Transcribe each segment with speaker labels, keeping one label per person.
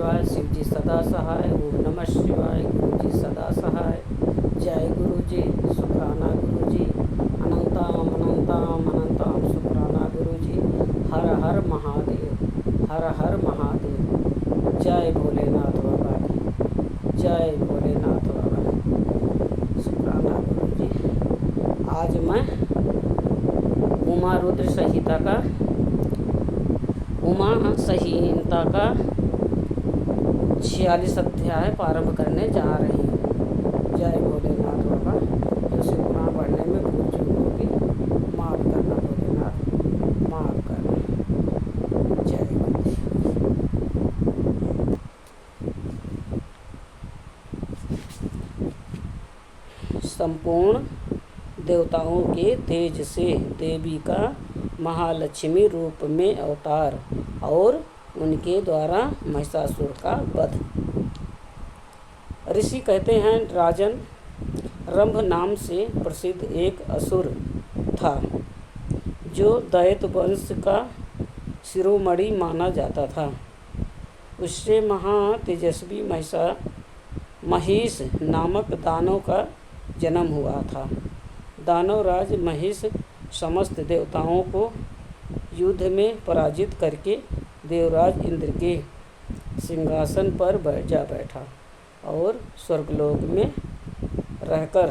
Speaker 1: शिवाय, शिव जी सदा सहाय। ओम नमः शिवाय, गुरु जी सदा सहाय। जय गुरु जी, शुक्राना गुरु जी, अनंताम अनंताम अनंताम शुक्राना गुरु जी। हर हर महादेव, हर हर महादेव। जय भोलेनाथ बाबा की, जय भोलेनाथ बाबा की, शुक्राना गुरु जी। आज मैं उमा रुद्र संहिता का उमा संहिता का 46 अध्याय प्रारंभ करने जा रही हूँ। जय भोलेनाथ बाबा। जो शिव पुराण पढ़ने में भूल चूक होगी माफ़ करना भोलेनाथ, माफ़ करना। जय संपूर्ण देवताओं के तेज से देवी का महालक्ष्मी रूप में अवतार और उनके द्वारा महिषासुर का वध। ऋषि कहते हैं, राजन, रंभ नाम से प्रसिद्ध एक असुर था जो दैत्य वंश का शिरोमणि माना जाता था। उससे महातेजस्वी महिष नामक दानव का जन्म हुआ था। दानवराज महिष समस्त देवताओं को युद्ध में पराजित करके देवराज इंद्र के सिंहासन पर जा बैठा और स्वर्गलोक में रहकर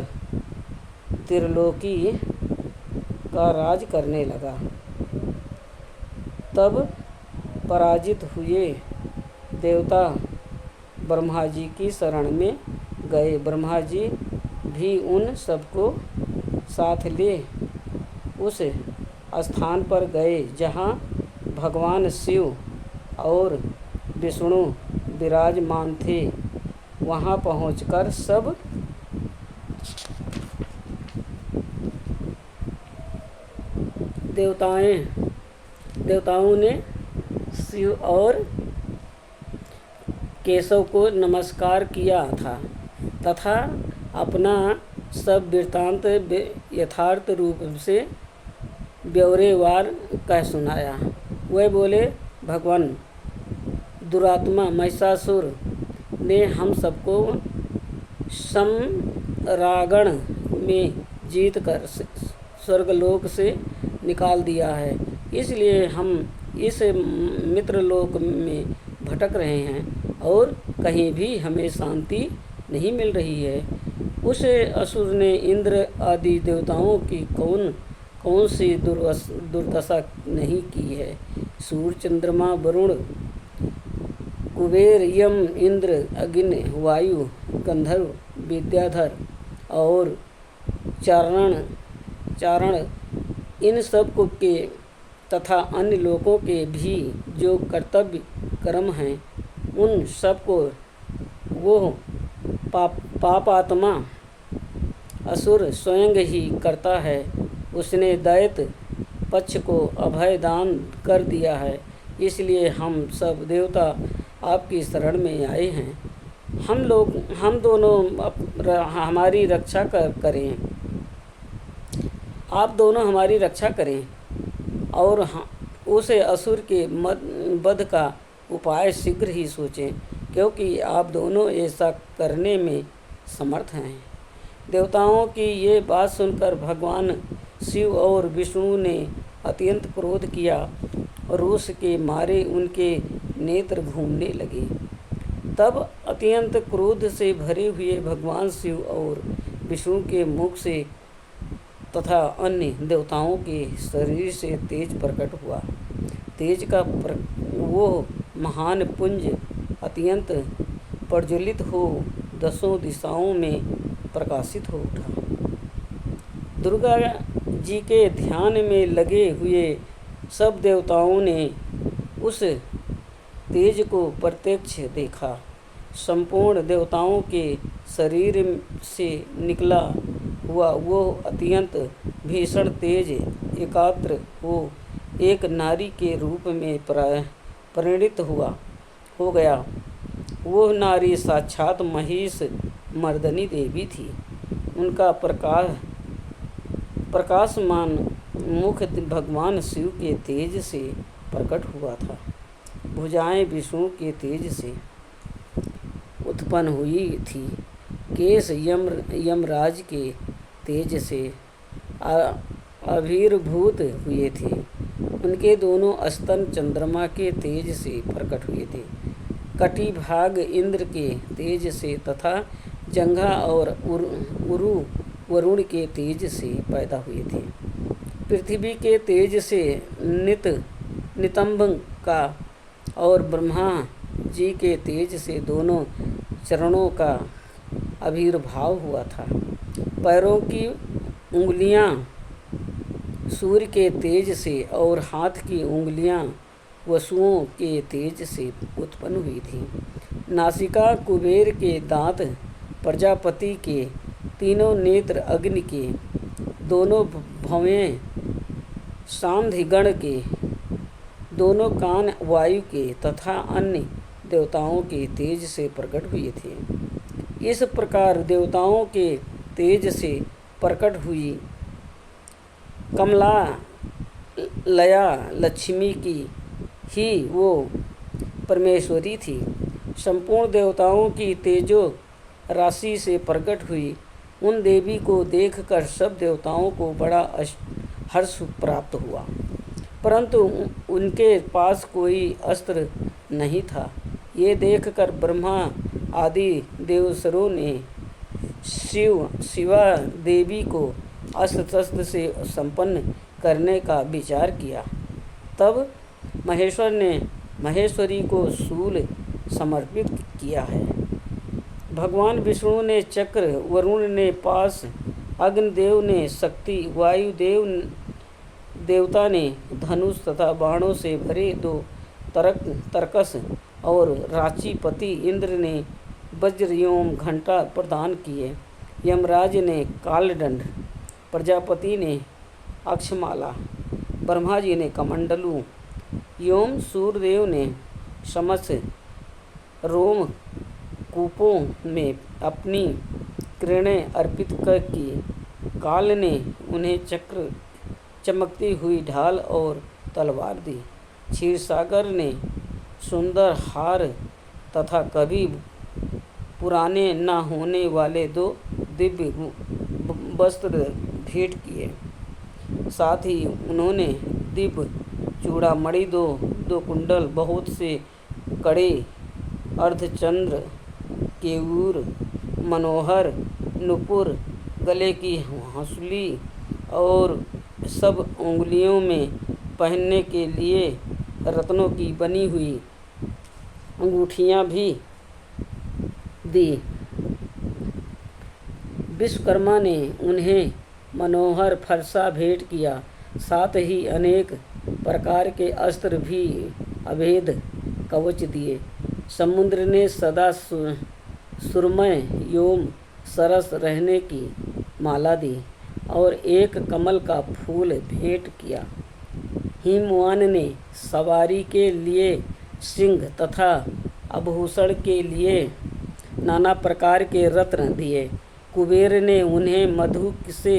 Speaker 1: त्रिलोकी का राज करने लगा। तब पराजित हुए देवता ब्रह्मा जी की शरण में गए। ब्रह्मा जी भी उन सबको साथ ले उस स्थान पर गए जहाँ भगवान शिव और विष्णु विराजमान थे। वहाँ पहुंचकर सब देवताओं ने शिव और केशव को नमस्कार किया था तथा अपना सब वृत्तांत यथार्थ रूप से ब्यौरेवार कह सुनाया। वे बोले, भगवान, दुरात्मा महिषासुर ने हम सबको सम्रागण में जीत कर स्वर्गलोक से निकाल दिया है। इसलिए हम इस मित्रलोक में भटक रहे हैं और कहीं भी हमें शांति नहीं मिल रही है। उस असुर ने इंद्र आदि देवताओं की कौन सी दुर्दशा नहीं की है। सूर्य, चंद्रमा, वरुण, कुबेर, यम, इंद्र, अग्नि, वायु, गंधर्व, विद्याधर और चारण इन सब को के तथा अन्य लोगों के भी जो कर्तव्य कर्म हैं उन सब को वो पापात्मा असुर स्वयं ही करता है। उसने दैत्य पक्ष को अभय दान कर दिया है। इसलिए हम सब देवता आपकी शरण में आए हैं। हम दोनों हमारी रक्षा करें। आप दोनों हमारी रक्षा करें और उस असुर के वध का उपाय शीघ्र ही सोचें, क्योंकि आप दोनों ऐसा करने में समर्थ हैं। देवताओं की ये बात सुनकर भगवान शिव और विष्णु ने अत्यंत क्रोध किया और रोष के मारे उनके नेत्र घूमने लगे। तब अत्यंत क्रोध से भरे हुए भगवान शिव और विष्णु के मुख से तथा अन्य देवताओं के शरीर से तेज प्रकट हुआ। तेज का वो महान पुंज अत्यंत प्रज्वलित हो दसों दिशाओं में प्रकाशित हो उठा। दुर्गा जी के ध्यान में लगे हुए सब देवताओं ने उस तेज को प्रत्यक्ष देखा। संपूर्ण देवताओं के शरीर से निकला हुआ वो अत्यंत भीषण तेज एकाग्र हो एक नारी के रूप में परिणित हो गया। वो नारी साक्षात महिष मर्दनी देवी थी। उनका प्रकाशमान मुख भगवान शिव के तेज से प्रकट हुआ था। भुजाएं विष्णु के तेज से उत्पन्न हुई थी। केश यमराज के तेज से आविर्भूत हुए थे। उनके दोनों स्तन चंद्रमा के तेज से प्रकट हुए थे। कटिभाग इंद्र के तेज से तथा जंघा और उरु वरुण के तेज से पैदा हुए थे। पृथ्वी के तेज से नितंब का और ब्रह्मा जी के तेज से दोनों चरणों का आविर्भाव हुआ था। पैरों की उंगलियां सूर्य के तेज से और हाथ की उंगलियां वसुओं के तेज से उत्पन्न हुई थी। नासिका कुबेर के, दांत प्रजापति के, तीनों नेत्र अग्नि के, दोनों भवें सांधिगण के, दोनों कान वायु के तथा अन्य देवताओं के तेज से प्रकट हुए थे। इस प्रकार देवताओं के तेज से प्रकट हुई कमला लया लक्ष्मी की ही वो परमेश्वरी थी। संपूर्ण देवताओं की तेजो राशि से प्रकट हुई उन देवी को देखकर सब देवताओं को बड़ा हर्ष प्राप्त हुआ, परंतु उनके पास कोई अस्त्र नहीं था। ये देखकर ब्रह्मा आदि देवसरों ने शिवा देवी को अस्त्र शस्त्र से संपन्न करने का विचार किया। तब महेश्वर ने महेश्वरी को शूल समर्पित किया है। भगवान विष्णु ने चक्र, वरुण ने पास, अग्निदेव ने शक्ति, वायुदेव देवता ने धनुष तथा बाणों से भरे 2 तरकस और राचिपति इंद्र ने वज्र एवं घंटा प्रदान किए। यमराज ने कालदंड, प्रजापति ने अक्षमाला, ब्रह्मा जी ने कमंडलू एवं सूर्यदेव ने समस्त रोम कूपों में अपनी किरणें अर्पित कर की। काल ने उन्हें चक्र, चमकती हुई ढाल और तलवार दी। क्षीरसागर ने सुंदर हार तथा कभी पुराने न होने वाले 2 दिव्य वस्त्र भेंट किए। साथ ही उन्होंने दिव्य चूड़ामणि, 2 कुंडल, बहुत से कड़े, अर्धचंद्र, केयूर, मनोहर, नुपुर, गले की हंसुली और सब उंगलियों में पहनने के लिए रत्नों की बनी हुई अंगूठियां भी दी। विश्वकर्मा ने उन्हें मनोहर फरसा भेंट किया। साथ ही अनेक प्रकार के अस्त्र भी अभेद कवच दिए। समुद्र ने सदा सुरमय एवं सरस रहने की माला दी और एक कमल का फूल भेंट किया। हिमवान ने सवारी के लिए सिंह तथा आभूषण के लिए नाना प्रकार के रत्न दिए। कुबेर ने उन्हें मधु से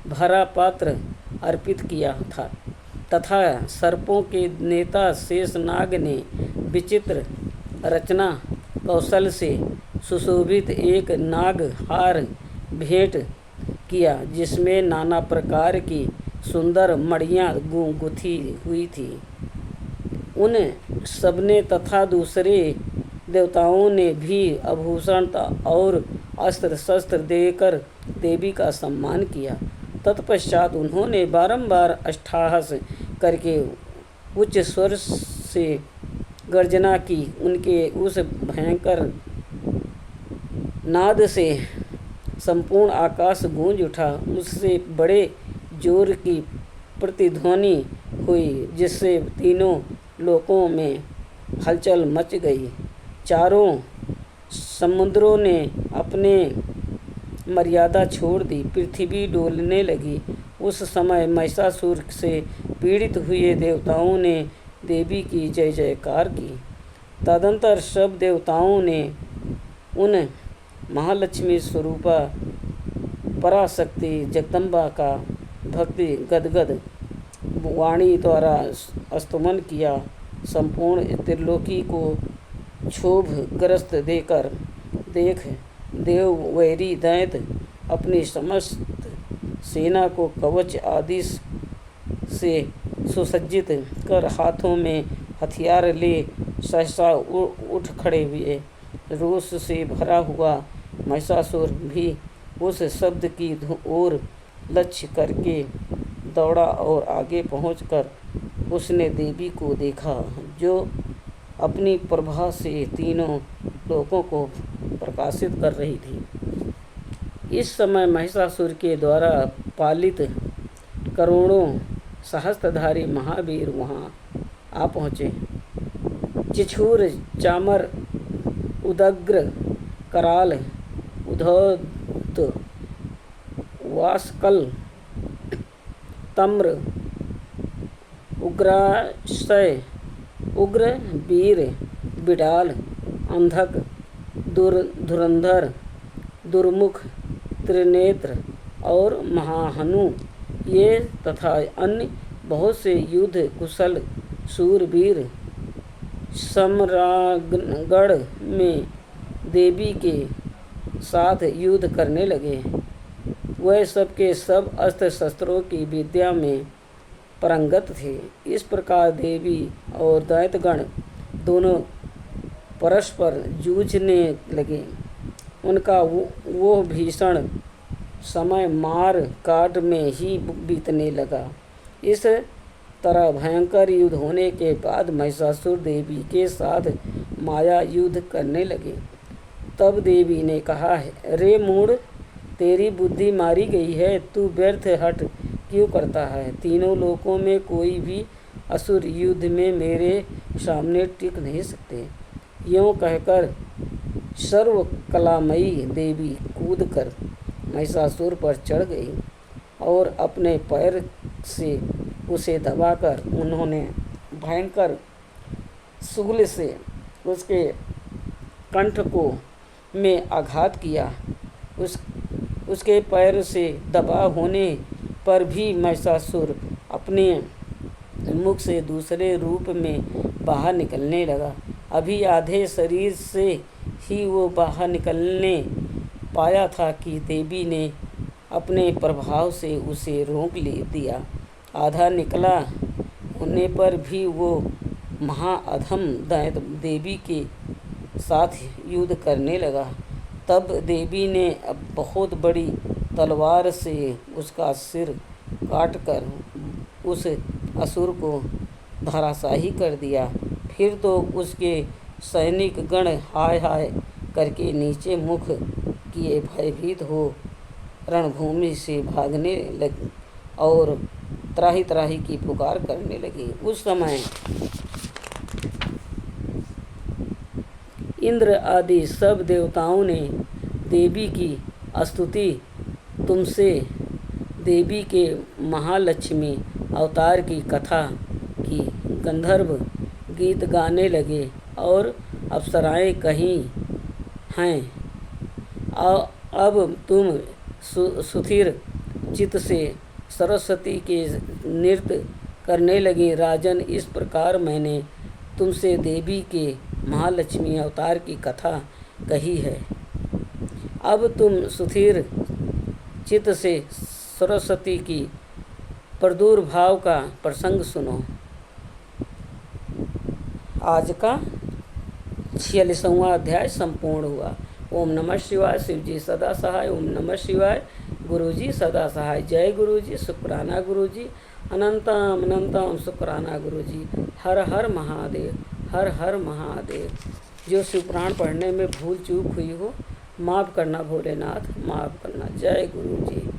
Speaker 1: भरा पात्र अर्पित किया था तथा सर्पों के नेता शेषनाग ने विचित्र रचना कौशल से सुशोभित एक नाग हार भेंट किया, जिसमें नाना प्रकार की सुंदर मणियाँ गुथी हुई थी। उन सबने तथा दूसरे देवताओं ने भी आभूषण और अस्त्र शस्त्र देकर देवी का सम्मान किया। तत्पश्चात उन्होंने बारंबार अट्टहास करके उच्च स्वर से गर्जना की। उनके उस भयंकर नाद से संपूर्ण आकाश गूंज उठा। उससे बड़े जोर की प्रतिध्वनि हुई, जिससे तीनों लोकों में हलचल मच गई। चारों समुद्रों ने अपने मर्यादा छोड़ दी, पृथ्वी डोलने लगी। उस समय महिषासुर से पीड़ित हुए देवताओं ने देवी की जय जयकार की। तदंतर सब देवताओं ने उन महालक्ष्मी स्वरूपा पराशक्ति जगदम्बा का भक्ति गदगद वाणी द्वारा स्तुमन किया। संपूर्ण त्रिलोकी को क्षोभग्रस्त देकर देख देव वैरी दैत्य अपनी समस्त सेना को कवच आदि से सुसज्जित कर हाथों में हथियार ले सहसा उठ खड़े हुए। रोष से भरा हुआ महिषासुर भी उस शब्द की ओर लक्ष्य करके दौड़ा और आगे पहुंचकर उसने देवी को देखा, जो अपनी प्रभा से तीनों लोकों को प्रकाशित कर रही थी। इस समय महिषासुर के द्वारा पालित करोड़ों सहस्त्रधारी महावीर वहां आ पहुँचे। चिछूर, चामर, उदग्र, कराल, उद्धत, वासकल, तम्र, उग्राशय, उग्र, वीर, बिडाल, अंधक, धुरंधर, दुर्मुख, त्रिनेत्र और महाहनु ये तथा अन्य बहुत से युद्ध कुशल शूरवीर सम्रागढ़ में देवी के साथ युद्ध करने लगे। वह सब के सब अस्त्र शस्त्रों की विद्या में पारंगत थे। इस प्रकार देवी और दैत्यगण दोनों परस्पर जूझने लगे। उनका वो भीषण समय मार काट में ही बीतने लगा। इस तरह भयंकर युद्ध होने के बाद महिषासुर देवी के साथ माया युद्ध करने लगे। तब देवी ने कहा, रे मूढ़, तेरी बुद्धि मारी गई है, तू व्यर्थ हट क्यों करता है? तीनों लोकों में कोई भी असुर युद्ध में मेरे सामने टिक नहीं सकते। यूँ कहकर सर्व कलामयी देवी कूदकर महिषासुर पर चढ़ गई और अपने पैर से उसे दबाकर उन्होंने भयंकर शूल से उसके कंठ को में आघात किया। उसके पैर से दबा होने पर भी महिषासुर अपने मुख से दूसरे रूप में बाहर निकलने लगा। अभी आधे शरीर से ही वो बाहर निकलने पाया था कि देवी ने अपने प्रभाव से उसे रोक दिया। आधा निकला होने पर भी वो महाअधम दैत्य देवी के साथ युद्ध करने लगा। तब देवी ने बहुत बड़ी तलवार से उसका सिर काटकर उस असुर को धराशायी कर दिया। फिर तो उसके सैनिक गण हाय हाय करके नीचे मुख किए भयभीत हो रणभूमि से भागने लगे और त्राही त्राही की पुकार करने लगी। उस समय इंद्र आदि सब देवताओं ने देवी की स्तुति तुमसे देवी के महालक्ष्मी अवतार की कथा की। गंधर्व गीत गाने लगे और अप्सराएं कहीं हैं। अब तुम सुथिर चित्त से सरस्वती के नृत्य करने लगे। राजन, इस प्रकार मैंने तुमसे देवी के महालक्ष्मी अवतार की कथा कही है। अब तुम सुथिर चित्त से सरस्वती की प्रादुर्भाव का प्रसंग सुनो। आज का 46वां अध्याय संपूर्ण हुआ। ओम नमः शिवाय। शिव जी सदा सहाय। ओम नमः शिवाय। गुरु जी सदा सहाय। जय गुरु जी। शुक्राना गुरु जी। अनंतम अनंतम शुक्राना गुरु जी। हर हर महादेव। हर हर महादेव। जो शिवपुराण पढ़ने में भूल चूक हुई हो माफ़ करना भोलेनाथ, माफ़ करना। जय गुरु जी।